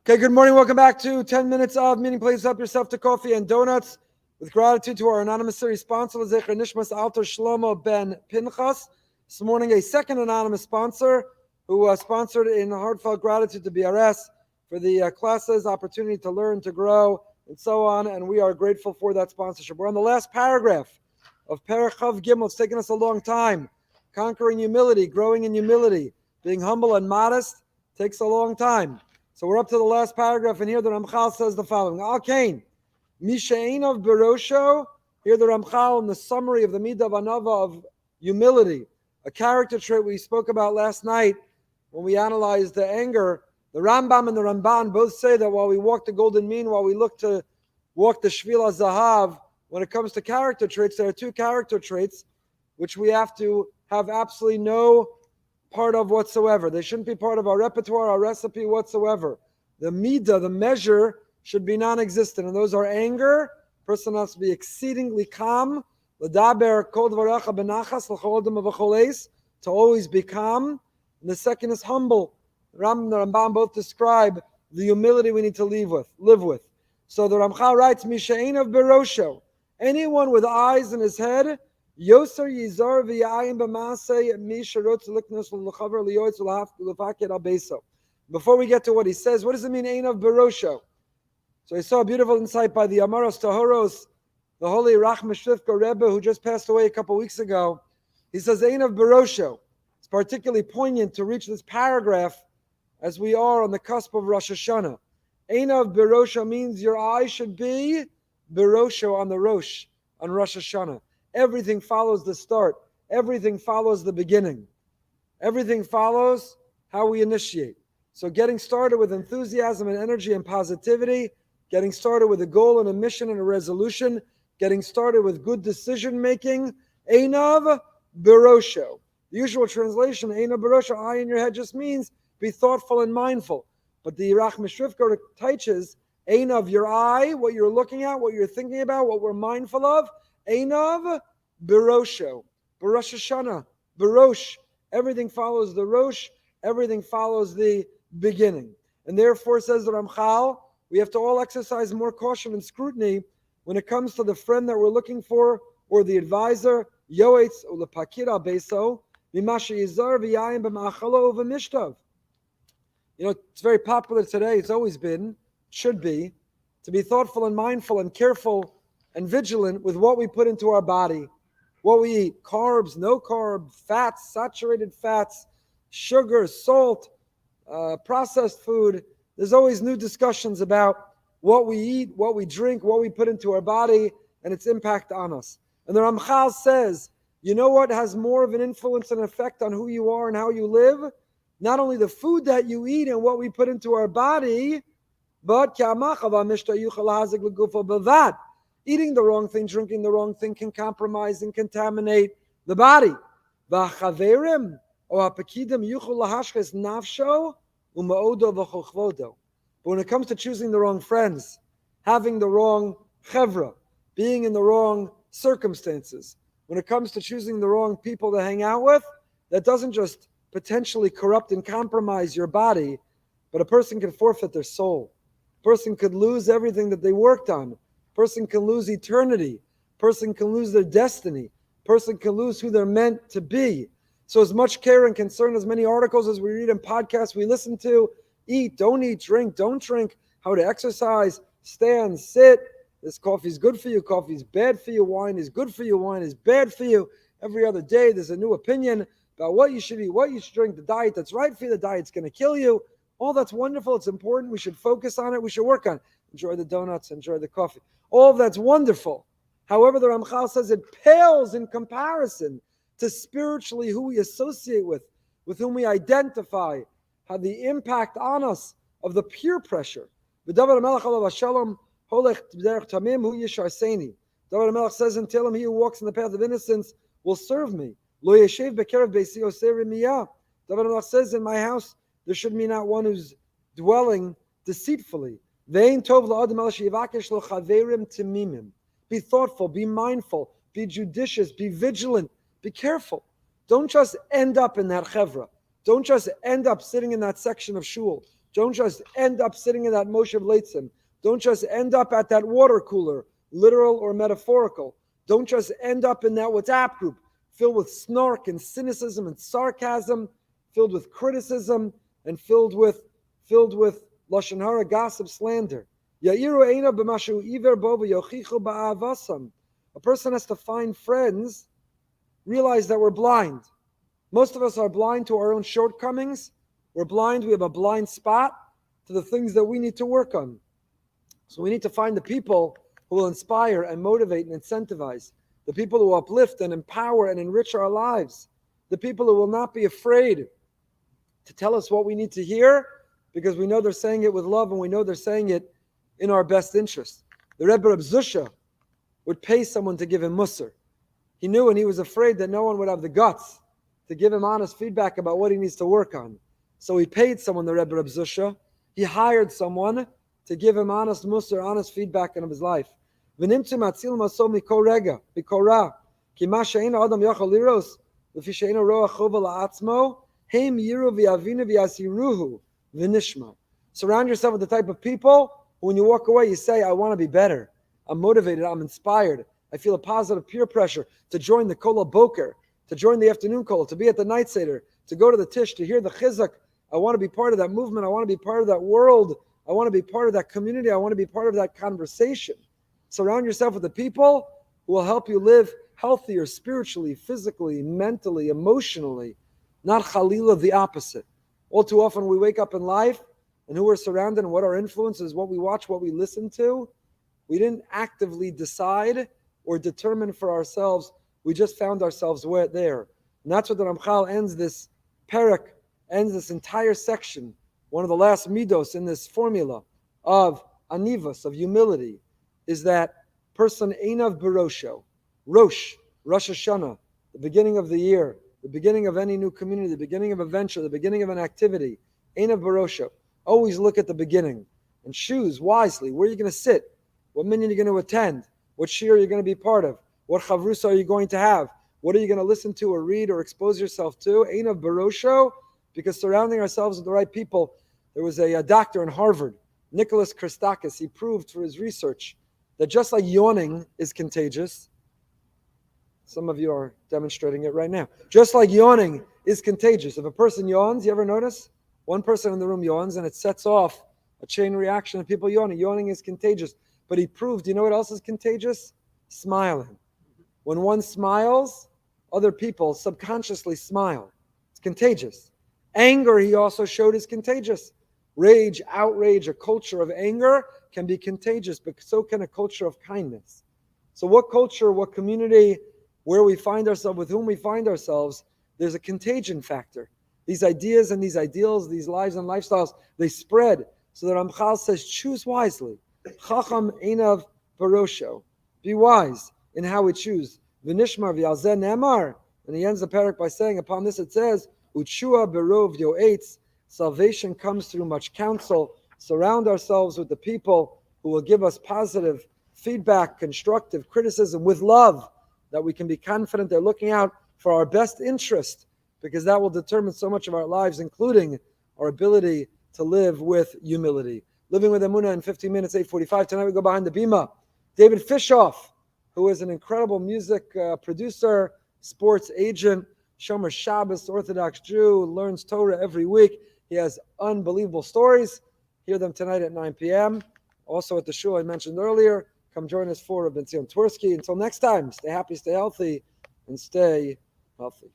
Okay, good morning. Welcome back to 10 minutes of meeting. Please help yourself to coffee and donuts. With gratitude to our anonymous series sponsor, Zecher Nishmas Alter Shlomo Ben Pinchas. This morning, a second anonymous sponsor who sponsored in heartfelt gratitude to BRS for the classes, opportunity to learn, to grow, and so on. And we are grateful for that sponsorship. We're on the last paragraph of Perek Chav Gimel. It's taken us a long time. Conquering humility, growing in humility, being humble and modest takes a long time. So we're up to the last paragraph, and here the Ramchal says the following. Al Kain, Mishainov Berosho, here the Ramchal in the summary of the Midah Vanava of humility, a character trait we spoke about last night when we analyzed the anger. The Rambam and the Ramban both say that while we walk the golden mean, while we look to walk the Shvil HaZahav, when it comes to character traits, there are two character traits which we have to have absolutely no part of whatsoever. They shouldn't be part of our repertoire, our recipe whatsoever. The midah, the measure, should be non-existent, and those are anger. Person has to be exceedingly calm. L'daber kol dvarecha benachas l'chol adam v'chol eis, to always be calm. And the second is humble. Ram and the Rambam both describe the humility we need to live with. So the Ramchal writes, Mishainav berosho, anyone with eyes in his head, Yoser Yizar v'yayim b'masei mi sherotz liknos l'chaver liyoitz l'fakir al-beso. Before we get to what he says, what does it mean, Einav Berosho? So I saw a beautiful insight by the Amaros Tahoros, the holy Rachma Shlifka Rebbe, who just passed away a couple weeks ago. He says, Einav Berosho. It's particularly poignant to reach this paragraph as we are on the cusp of Rosh Hashanah. Einav Berosho means your eye should be Berosho on the Rosh, on Rosh Hashanah. Everything follows the start. Everything follows the beginning. Everything follows how we initiate. So getting started with enthusiasm and energy and positivity, getting started with a goal and a mission and a resolution, getting started with good decision making, Einav Berosho. The usual translation, Einav Berosho, eye in your head, just means be thoughtful and mindful. But the Rachma Shrifka teaches, Einav, your eye, what you're looking at, what you're thinking about, what we're mindful of, Einav Berosho, Rosh Hashanah, Berosh. Everything follows the Rosh, everything follows the beginning. And therefore, says the Ramchal, we have to all exercise more caution and scrutiny when it comes to the friend that we're looking for or the advisor. Yoetz ulepakir al-beso, mimasha yizar v'yayim b'ma'achalo u'v'mishtav. You know, it's very popular today, it's always been, should be, to be thoughtful and mindful and careful and vigilant with what we put into our body, what we eat, carbs, no carb, fats, saturated fats, sugar, salt, processed food. There's always new discussions about what we eat, what we drink, what we put into our body, and its impact on us. And the Ramchal says, you know what has more of an influence and effect on who you are and how you live? Not only the food that you eat and what we put into our body, but eating the wrong thing, drinking the wrong thing can compromise and contaminate the body. But when it comes to choosing the wrong friends, having the wrong chevra, being in the wrong circumstances, when it comes to choosing the wrong people to hang out with, that doesn't just potentially corrupt and compromise your body, but a person can forfeit their soul. A person could lose everything that they worked on. Person can lose eternity. Person can lose their destiny. Person can lose who they're meant to be. So as much care and concern, as many articles as we read and podcasts we listen to, eat, don't drink, how to exercise, stand, sit. This coffee is good for you, coffee is bad for you, wine is good for you, wine is bad for you. Every other day there's a new opinion about what you should eat, what you should drink, the diet that's right for you, the diet's going to kill you. All that's wonderful, it's important, we should focus on it, we should work on it. Enjoy the donuts, enjoy the coffee. All of that's wonderful. However, the Ramchal says it pales in comparison to spiritually who we associate with whom we identify, how the impact on us of the peer pressure. David HaMelech says in Tehillim, he who walks in the path of innocence will serve me. David HaMelech says, in my house there should be not one who's dwelling deceitfully. Be thoughtful, be mindful, be judicious, be vigilant, be careful. Don't just end up in that chevra. Don't just end up sitting in that section of shul. Don't just end up sitting in that Moshev Leitzim. Don't just end up at that water cooler, literal or metaphorical. Don't just end up in that WhatsApp group filled with snark and cynicism and sarcasm, filled with criticism, and filled with lashon hara, gossip, slander. A person has to find friends, realize that we're blind. Most of us are blind to our own shortcomings. We're blind, we have a blind spot to the things that we need to work on. So we need to find the people who will inspire and motivate and incentivize, the people who uplift and empower and enrich our lives, the people who will not be afraid to tell us what we need to hear, because we know they're saying it with love and we know they're saying it in our best interest. The Rebbe Reb Zusha would pay someone to give him musar. He knew and he was afraid that no one would have the guts to give him honest feedback about what he needs to work on. So he paid someone, the Rebbe Reb Zusha. He hired someone to give him honest musar, honest feedback on his life. Surround yourself with the type of people who, when you walk away, you say, I want to be better. I'm motivated. I'm inspired. I feel a positive peer pressure to join the Kol Boker, to join the afternoon call, to be at the night seder, to go to the tish, to hear the chizuk. I want to be part of that movement. I want to be part of that world. I want to be part of that community. I want to be part of that conversation. Surround yourself with the people who will help you live healthier spiritually, physically, mentally, emotionally, not chalila, the opposite. All too often we wake up in life and who we're surrounded and what our influence is, what we watch, what we listen to. We didn't actively decide or determine for ourselves. We just found ourselves there. And that's what the Ramchal ends this parak, ends this entire section, one of the last midos in this formula of anivas, of humility, is that person einav barosho, Rosh Hashanah, the beginning of the year, the beginning of any new community, the beginning of a venture, the beginning of an activity, einav barosho. Always look at the beginning and choose wisely where you're going to sit, what minyan you're going to attend, what shir you're going to be part of, what chavrusa are you going to have, what are you going to listen to or read or expose yourself to, einav barosho, because surrounding ourselves with the right people. There was a doctor in Harvard, Nicholas Christakis. He proved through his research that just like yawning is contagious, some of you are demonstrating it right now. Just like yawning is contagious. If a person yawns, you ever notice? One person in the room yawns and it sets off a chain reaction of people yawning. Yawning is contagious. But he proved, you know what else is contagious? Smiling. When one smiles, other people subconsciously smile. It's contagious. Anger, he also showed, is contagious. Rage, outrage, a culture of anger can be contagious, but so can a culture of kindness. So what culture, what community, where we find ourselves, with whom we find ourselves, there's a contagion factor. These ideas and these ideals, these lives and lifestyles, they spread. So the Ramchal says, choose wisely. Chacham einav barosho. Be wise in how we choose. V'nishmar v'yalzeh nemar. And he ends the parak by saying, upon this it says, Uchua berov yoetz. Salvation comes through much counsel. Surround ourselves with the people who will give us positive feedback, constructive criticism with love, that we can be confident they're looking out for our best interest, because that will determine so much of our lives, including our ability to live with humility. Living with Emunah in 15 minutes, 8:45. Tonight we go behind the bima. David Fishoff, who is an incredible music producer, sports agent, Shomer Shabbos, Orthodox Jew, learns Torah every week. He has unbelievable stories. Hear them tonight at 9 p.m. Also at the shul I mentioned earlier. Come join us for Ben Zion Twersky. Until next time, stay happy, stay healthy, and stay healthy.